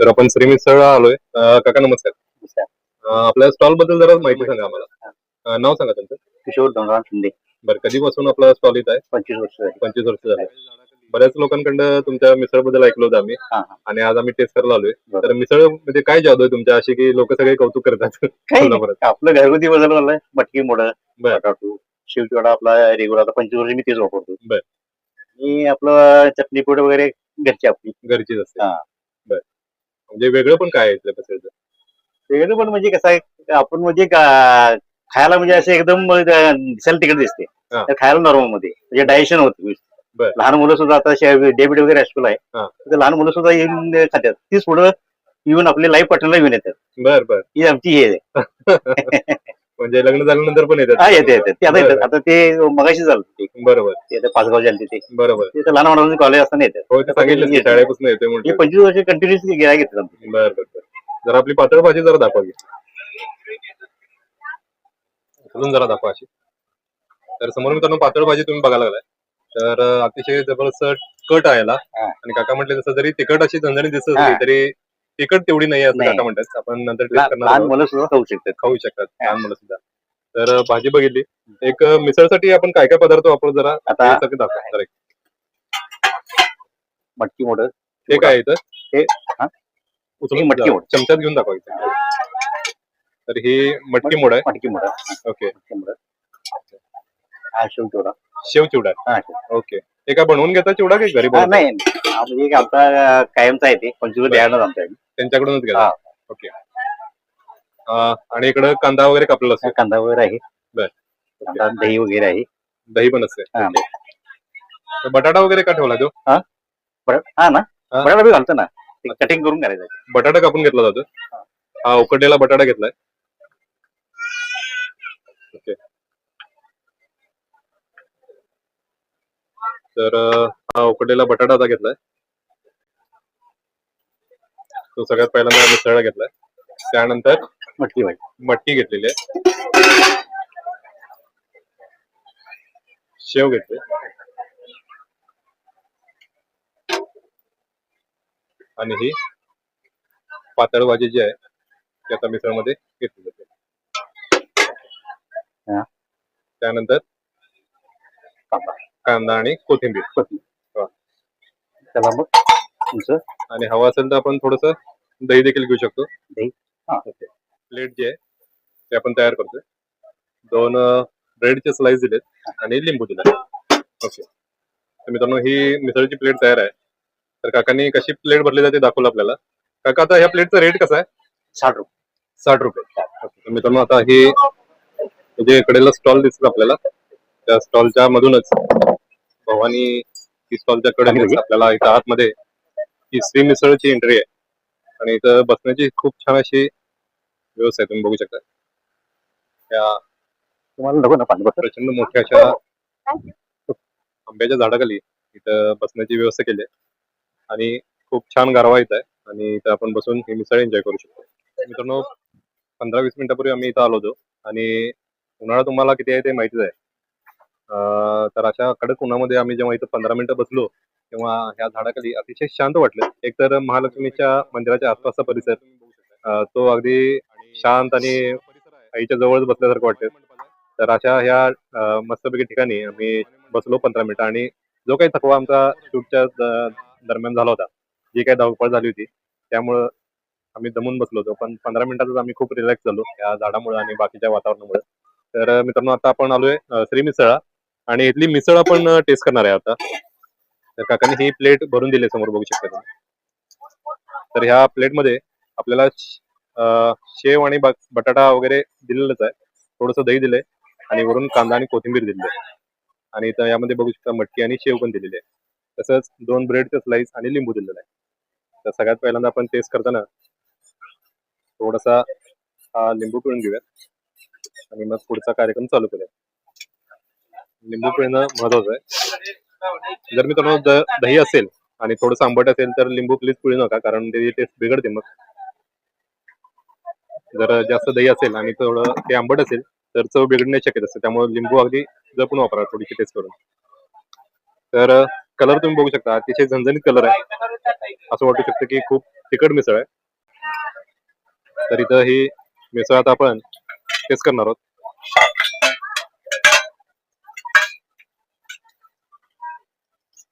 तर आपण श्री मिसळला आलोय. काका नमस्कार. आपल्या स्टॉल बद्दल जरा माहिती सांगा आम्हाला. नाव सांगा तुमचं. किशोर धनराज शिंदे. बरं, कधीपासून आपला स्टॉल इथं आहे? 25 वर्ष झाली. 25 वर्ष झाले. बऱ्याच लोकांकडनं तुमच्या मिसळ बद्दल ऐकलं होतं आम्ही आणि आज आम्ही टेस्ट करायला आलोय. तर मिसळ मध्ये काय जादू आहे तुमच्या अशी की लोक सगळे कौतुक करतात? आपलं घरगुती बदल झालंय. मटकी मोडं, बटाटू, शिवचिवडा आपला रेग्युलर आता 25 वर्ष मी तेच वापरतो. आणि आपलं चटणी पूड वगैरे घरची आपली घरचीच असते. म्हणजे वेगळं पण काय आहे इथल्या मिसळचं? वेगळं पण म्हणजे कसं आहे, आपण म्हणजे खायला म्हणजे असं एकदम दिसायला तिकडे दिसते, खायला नॉर्मल मध्ये म्हणजे डायजेशन होते. लहान मुलं सुद्धा आता डेबिट वगैरे हायस्कूल आहे, तर लहान मुलं सुद्धा येऊन खातात. तीच पुढं येऊन आपले लाईफ पार्टनरला घेऊन येतात. बरं ही आमची हे आहे. म्हणजे लग्न झाल्यानंतर पण येतात? येते ते आता ते मगाशी झालं ते. बरोबर. ते आता पाचगाव झाले ते. बरोबर. ते लहान मुलांचं कॉलेज असताना येतात. सांगितलं शाळेपासून येते म्हणजे 25 वर्ष कंटिन्युअसली गिरायक घेतात. बरं. जर आपली पातळ भाजी जरा दाखवा की. जरा दाखवा अशी. तर समोर मित्रांनो पातळ भाजी तुम्ही बघायला लागलाय. तर अतिशय जबरदस्त कट आहे याला. आणि काका म्हटले तसं जरी तिखट अशी झणझणीत दिसत असली तरी तिखट तेवढी नाही असं काका म्हणतात. आपण नंतर टेस्ट करणार. लहान मुलं सुद्धा खाऊ शकतात. लहान मुलं सुद्धा. तर भाजी बघितली. एक मिसळसाठी आपण काय काय पदार्थ वापरू जरा आता दाखवा जरा. मटकी मोडं हे काय इथं? हे उचलून मटकी मोड चमच्यात घेऊन दाखवा. तर ही मटकी मोड आहे. मटकी मोड. ओके. हा शिवचिवडा. शेवचिवडा. ओके. हे काय बनवून घेता चिवडा की घरी? नाही, म्हणजे आमचा कायमचा आहे ते 25 द्यायला आमच्या त्यांच्याकडूनच घ्या. ओके. आणि इकडे कांदा वगैरे कापलेला असतो? कांदा वगैरे आहे. बरं. दही वगैरे आहे. दही पण असते. बटाटा वगैरे का ठेवला तो? हा ना, बटाटा बी घालतो ना, कटिंग करून करायचं. बटाटा कापून घेतला जातो. हा उकडलेला बटाटा घेतलाय. ओके. तर हा उकडलेला बटाटा आता घेतलाय. तो सगळ्यात पहिल्यांदा मिसळला घेतलाय. त्यानंतर मटकी घेतलेली आहे. शेव घेतली आणि ही पातळ भाजी जी आहे ती आता मिसळमध्ये घेतली जाते. त्यानंतर कांदा आणि कोथिंबीर. आणि हवा असेल तर आपण थोडस दही देखील घेऊ शकतो. प्लेट जी आहे ते आपण तयार करतोय. 2 ब्रेडचे स्लाइस दिलेत आणि लिंबू दिले. ओके. तर मित्रांनो ही मिसळची प्लेट तयार आहे. तर काकांनी कशी प्लेट भरली जाते दाखवलं आपल्याला. काका आता ह्या प्लेटचा रेट कसा आहे? 60 रुपये. 60 रुपये. मित्रांनो आता ही जे कडेला स्टॉल दिसत आपल्याला त्या स्टॉलच्या मधूनच भवानी ही स्टॉलच्या कडे आपल्याला इथं आतमध्ये ही श्री मिसळची एंट्री आहे. आणि इथं बसण्याची खूप छान अशी व्यवस्था आहे. तुम्ही बघू शकता. त्या तुम्हाला प्रचंड मोठ्या अशा आंब्याच्या झाडाखाली इथं बसण्याची व्यवस्था केली आहे. आणि खूप छान गारवा येत आहे आणि इथं आपण बसून ही मिसळ एन्जॉय करू शकतो. मित्रांनो 15-20 मिनिटापूर्वी आम्ही इथं आलो होतो आणि उन्हाळा तुम्हाला किती आहे ते माहितीच आहे. तर अशा कडक उन्हामध्ये आम्ही जेव्हा इथं 15 मिनिटं बसलो तेव्हा ह्या झाडाखाली अतिशय शांत वाटलं. एकतर महालक्ष्मीच्या मंदिराच्या आसपासचा परिसर तो अगदी शांत आणि आईच्या जवळच बसल्यासारखं वाटतं. तर अशा ह्या मस्तपैकी ठिकाणी आम्ही बसलो 15 मिनिटं आणि जो काही थकवा आमचा शूटच्या दरम्यान झाला होता, जी काही धावपळ झाली होती त्यामुळं आम्ही दमून बसलो होतो. पण 15 मिनिटातच आम्ही खूप रिलॅक्स झालो या झाडामुळे आणि बाकीच्या वातावरणामुळे. तर मित्रांनो आता आपण आलोय श्री मिसळला आणि इथली मिसळ आपण टेस्ट करणार आहे आता. तर काकांनी ही प्लेट भरून दिली समोर बघू शकता तुम्ही. तर ह्या प्लेटमध्ये आपल्याला शेव आणि बटाटा वगैरे दिलेलंच आहे. थोडंसं दही दिलंय आणि वरून कांदा आणि कोथिंबीर दिलेली आहे. आणि इथं यामध्ये बघू शकता मटकी आणि शेव पण दिलेली आहे. तसंच 2 ब्रेडचे स्लाइस आणि लिंबू दिलेलं आहे. तर सगळ्यात पहिल्यांदा आपण टेस्ट करताना थोडासा लिंबू पिळून घेऊयात आणि मग पुढचा कार्यक्रम चालू करूया. लिंबू पिळणं महत्वाचं आहे. जर मित्रांनो दही असेल आणि थोडंसं आंबट असेल तर लिंबू प्लीज पिळू नका, कारण ते टेस्ट बिघडते. मग जर जास्त दही असेल आणि थोडं ते आंबट असेल तर चव बिघडण्याची शक्यता असते. त्यामुळे लिंबू अगदी जपून वापरा थोडीशी टेस्ट करून. तर कलर तुम्ही बघू शकता, अतिशय झणझणीत कलर आहे. असं वाटू शकतं की खूप तिखट मिसळ आहे. तर इथं ही मिसळ आता आपण टेस्ट करणार आहोत.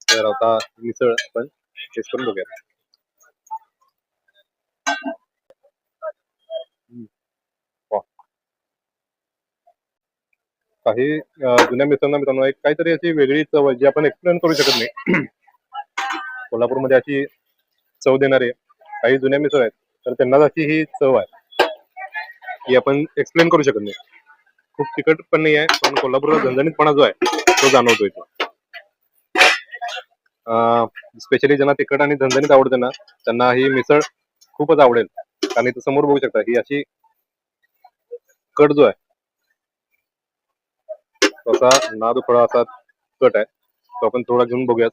तर आता मिसळ आपण टेस्ट करून बघूया. काही जुन्या मिसळांना मित्रांनो एक काहीतरी अशी वेगळी चव आहे जी आपण एक्सप्लेन करू शकत नाही. कोल्हापूरमध्ये अशी चव देणारे काही जुन्या मिसळ आहेत, तर त्यांनाच अशी ही चव आहे की आपण एक्सप्लेन करू शकत नाही. खूप तिखट पण नाही आहे, पण कोल्हापूरला झणझणीतपणा जो आहे तो जाणवतो इथे. स्पेशली ज्यांना तिखट आणि झणझणीत आवडते ना, त्यांना ही मिसळ खूपच आवडेल. कारण इथं समोर बघू शकता ही अशी कट जो आहे तसा नाद थोडा असा कट आहे, तो आपण थोडा घेऊन बघूयात.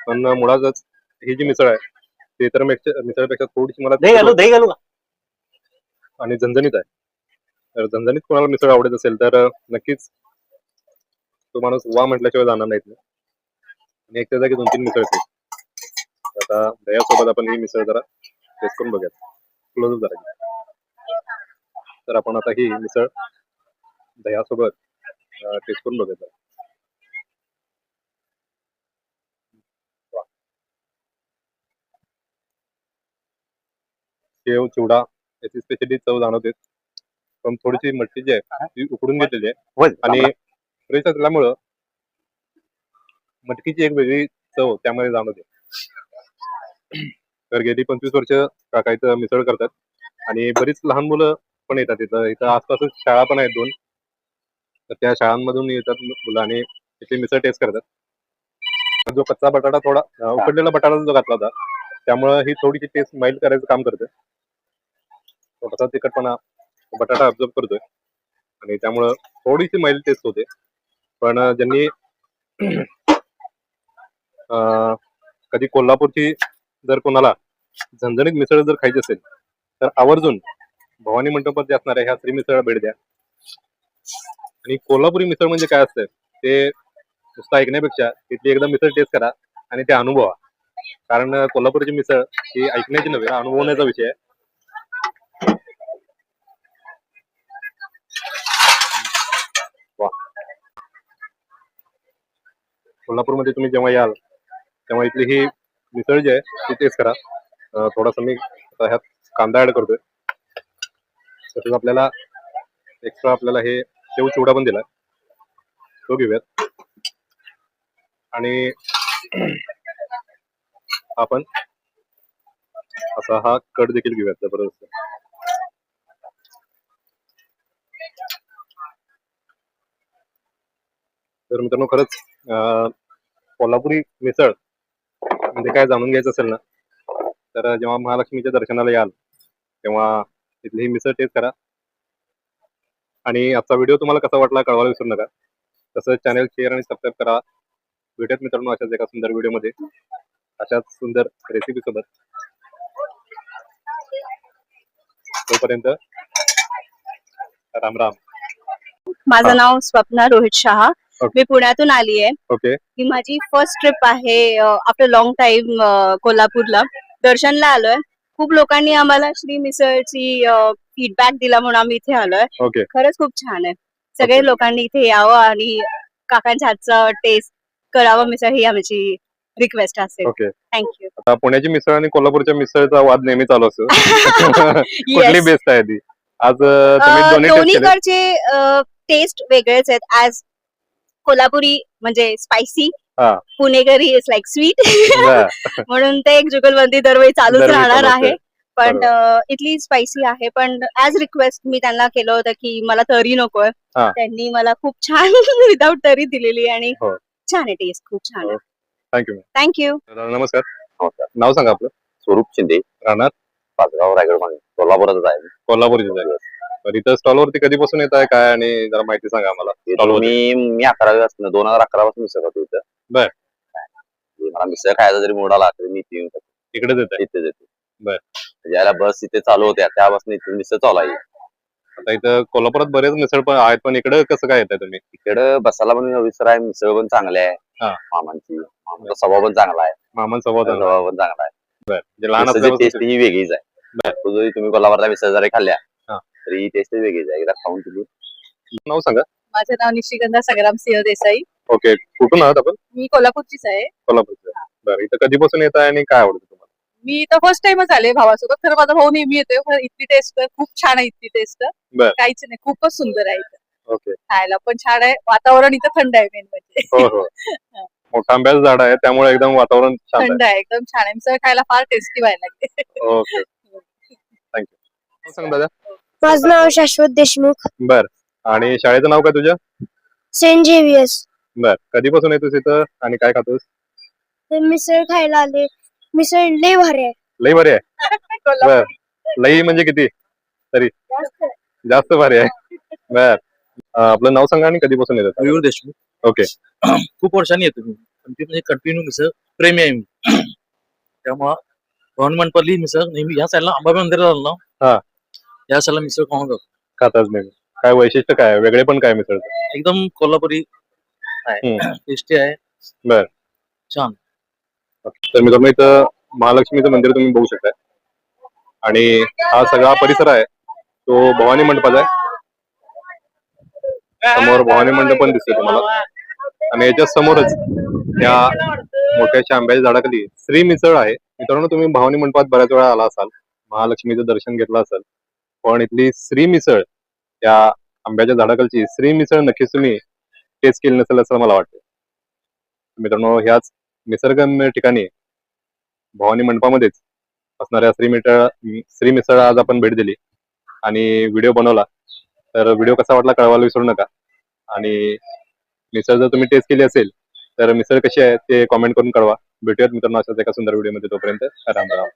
पण मुळातच ही जी मिसळ आहे ती इतर मिसळपेक्षा थोडीशी मला दही घालू का? आणि झणझणीत आहे. तर झणझणीत कोणाला मिसळ आवडत असेल तर नक्कीच तो माणूस वा म्हटल्याशिवाय जाणार नाहीत. आणि एक त्या जागी 2-3 मिसळ आहेत. आता दह्यासोबत आपण ही मिसळ जरा टेस्ट करून बघूयात. क्लोज जरा. तर आपण आता ही मिसळ दह्यासोबत टेस्ट करून बघूयात. शेव चिवडा याची स्पेशली चव जाणवते, पण थोडीशी मटकी जी आहे ती उकडून घेतलेली आहे आणि फ्रेश असल्यामुळं मटकीची एक वेगळी चव त्यामध्ये जाणवते. तर गेली 25 वर्ष काका इथं मिसळ करतात आणि बरीच लहान मुलं पण येतात इथं. इथं आसपासच शाळा पण आहेत 2. तर त्या शाळांमधून येतात मुलं आणि इथे मिसळ टेस्ट करतात. जो कच्चा बटाटा थोडा उकडलेला बटाटा जो घातला होता त्यामुळं ही थोडीशी टेस्ट माइल्ड करायचं काम करते. थोडासा तिखटपणा बटाटा ऑब्झर्व करतोय आणि त्यामुळं थोडीशी माइल्ड टेस्ट होते. पण ज्यांनी कधी कोल्हापूरची जर कोणाला झणझणीत मिसळ जर खायची असेल तर आवर्जून भवानी मंडपात जे असणाऱ्या ह्या श्री मिसळ भेट द्या. आणि कोल्हापुरी मिसळ म्हणजे काय असतं ते नुसतं ऐकण्यापेक्षा तिथली एकदा मिसळ टेस्ट करा आणि ते अनुभवा. कारण कोल्हापूरची मिसळ ही ऐकण्याची नव्हे, अनुभवण्याचा विषय आहे. वा. कोल्हापूरमध्ये तुम्ही जेव्हा याल तेव्हा इथली ही मिसळ जी आहे ती टेस्ट करा. थोडासा मी ह्यात कांदा ऍड करतोय. तसंच आपल्याला एक्स्ट्रा आपल्याला हे शेव चिवडा पण दिलाय, तो घेऊयात. आणि आपण असा हा कट देखील घेऊयात जबरदस्त. तर मित्रांनो खरंच कोल्हापुरी मिसळ म्हणजे काय जाणून घ्यायचं असेल ना तर जेव्हा महालक्ष्मीच्या दर्शनाला याल तेव्हा इथली ही मिसळ टेस्ट करा. आणि आजचा व्हिडिओ तुम्हाला कसा वाटला कळवायला विसरू नका. तसंच चॅनल शेअर आणि सबस्क्राईब करा. भेटत मित्रांनो अशाच एका सुंदर व्हिडिओमध्ये अशाच सुंदर रेसिपी सोबत. तोपर्यंत राम राम. माझं नाव स्वप्ना रोहित शहा. Okay. मी पुण्यातून आली आहे. ओके. ही माझी फर्स्ट ट्रिप आहे आफ्टर लॉंग टाइम कोल्हापूरला. दर्शनला आलोय. खूप लोकांनी आम्हाला श्री मिसळची फीडबॅक दिला म्हणून आम्ही इथे आलोय. ओके. खरंच खूप छान आहे. सगळे लोकांनी इथे यावं आणि काकांच्या हातचा टेस्ट करावं मिसळ ही आमची रिक्वेस्ट असेल. ओके. थँक्यू. आता पुण्याची मिसळ आणि कोल्हापूरच्या मिसळचा वाद नेहमी चालू असतो. कुठली बेस्ट आहे ती? आज तुम्ही दोन्ही टेस्ट केले. दोन्हीकडचे टेस्ट वेगळेच आहेत. ऍज कोल्हापुरी म्हणजे स्पायसी, हा. पुणेकरी इज लाईक स्वीट. बरं. म्हणून ते एक जुगलबंदी दरवेळी चालूच दरवेळी राहणार चालू आहे. असते. पण बरोबर. इथली स्पायसी आहे. पण ऍज रिक्वेस्ट मी त्यांना केलं होतं की मला तरी नकोय. हा. त्यांनी मला खूप छान विदाउट तरी दिलेली आणि हो. छान आहे टेस्ट, खूप छान आहे. थँक्यू. थँक्यू. नमस्कार. नाव सांगा आपलं. स्वरूप शिंदे. राहणार पाचगाव, रायगड मागे. कोल्हापुरातच आहे. कोल्हापूरचे आहे. तर इथं स्टॉल वरती कधीपासून येत आहे काय आणि जरा माहिती सांगा आम्हाला. मी 11वी असताना 2011 पासून मिसळ खातो इथं. बर. मला मिसळ खायचा जरी मूड आला तरी मी इकडेच येत आहे. इथेच येतो. बर. ज्याला बस इथे चालू होत्या त्यापासून इथे मिसळ चालू आहे. आता इथं कोल्हापुरात बरेच मिसळ पण आहेत, पण इकडे कसं काय येत आहे तुम्ही? इकडं बसायला पण विसर आहे, मिसळ पण चांगली आहे हा. मामांची. आमचा स्वभाव पण चांगला आहे. मामांचा स्वभाव चांगला स्वभाव पण चांगला आहे. आहे. म्हणजे लहान मिसळची असल्यापासून टेस्ट ही वेगळीच आहे. जरी तुम्ही कोल्हापूरला मिसळ जरी खाल्ल्या हा. तरी ही टेस्ट वेगळीच आहे. एकदा खाऊन तुम्ही नाव सांगा. माझं नाव निशिगंधा संग्राम सिंह देसाई. ओके, कुठून आहात आपण? मी कोल्हापूरचीच आहे. कोल्हापूरचं. बरं, इथं कधीपासून येत आहे आणि काय आवडतं तुम्हाला? मी तर फर्स्ट टाइमच आले भावासोबत. खरं माझा भाऊ नेहमी येतोय. पण इथली टेस्ट खूप छान आहे. इथली टेस्ट बर. काहीच नाही, खूपच सुंदर आहे इथं. ओके. खायला पण छान आहे. वातावरण इथं थंड आहे मेन म्हणजे. हो हो. मोठा आंब्याचं झाड आहे त्यामुळे एकदम वातावरण शांत आहे. थंड आहे, एकदम छान आहे. मिसळ खायला फार टेस्टी व्हायला लागते. Okay, thank you. सांग दादा. माझं नाव शाश्वत देशमुख. बर, आणि शाळेचं नाव काय तुझ्या? Saint Xavier's. बर, कधीपासून येतोस इथं आणि काय खातोस? तर मिसळ खायला आले. मिसळ लय भारी आहे. लई भारी आहे. बर, लई म्हणजे किती? जास्त भारी आहे. बर, आपलं नाव सांगा आणि कधीपासून येतात? मयूर देशमुख. ओके. खूप वर्षांनी येतो मी, पण ती म्हणजे कंटिन्यू मिसळ प्रेमी आहे मी. त्यामुळं भवानी मंडपातली मिसळ नेहमी या साईडला अंबाबाई मंदिरात आलो हा. ना, या साईडला मिसळ खाऊन जातो. खाताच नाही. काय वैशिष्ट्य काय आहे? वेगळे पण काय मिसळतं? एकदम कोल्हापुरी आहे, हम्म. टेस्टी आहे. बर. छान. तर मित्रांनो, इथं महालक्ष्मीचं मंदिर तुम्ही बघू शकताय आणि हा सगळा परिसर आहे तो भवानी मंडपाचा आहे. समोर भवानी मंडप पण दिसतोय तुम्हाला आणि याच्या समोरच त्या मोठ्याशा आंब्याच्या झाडाखाली श्री मिसळ आहे. मित्रांनो, तुम्ही भवानी मंडपात बऱ्याच वेळा आला असाल, महालक्ष्मीचं दर्शन घेतलं असेल, पण इथली श्री मिसळ, त्या आंब्याच्या झाडाखालची श्री मिसळ नक्कीच तुम्ही टेस्ट केली नसेल असं मला वाटतं. मित्रांनो, ह्याच निसर्गरम्य ठिकाणी भवानी मंडपामध्येच असणाऱ्या श्री मिसळ आज आपण भेट दिली आणि व्हिडिओ बनवला. तर व्हिडिओ कसा वाटला कळवायला विसरू नका. आणि मिसळ जर तुम्ही टेस्ट केली असेल तर मिसळ कशी आहे ते कॉमेंट करून कळवा. भेटूयात मित्रांनो अशाच एका सुंदर व्हिडिओमध्ये. तोपर्यंत राम राम.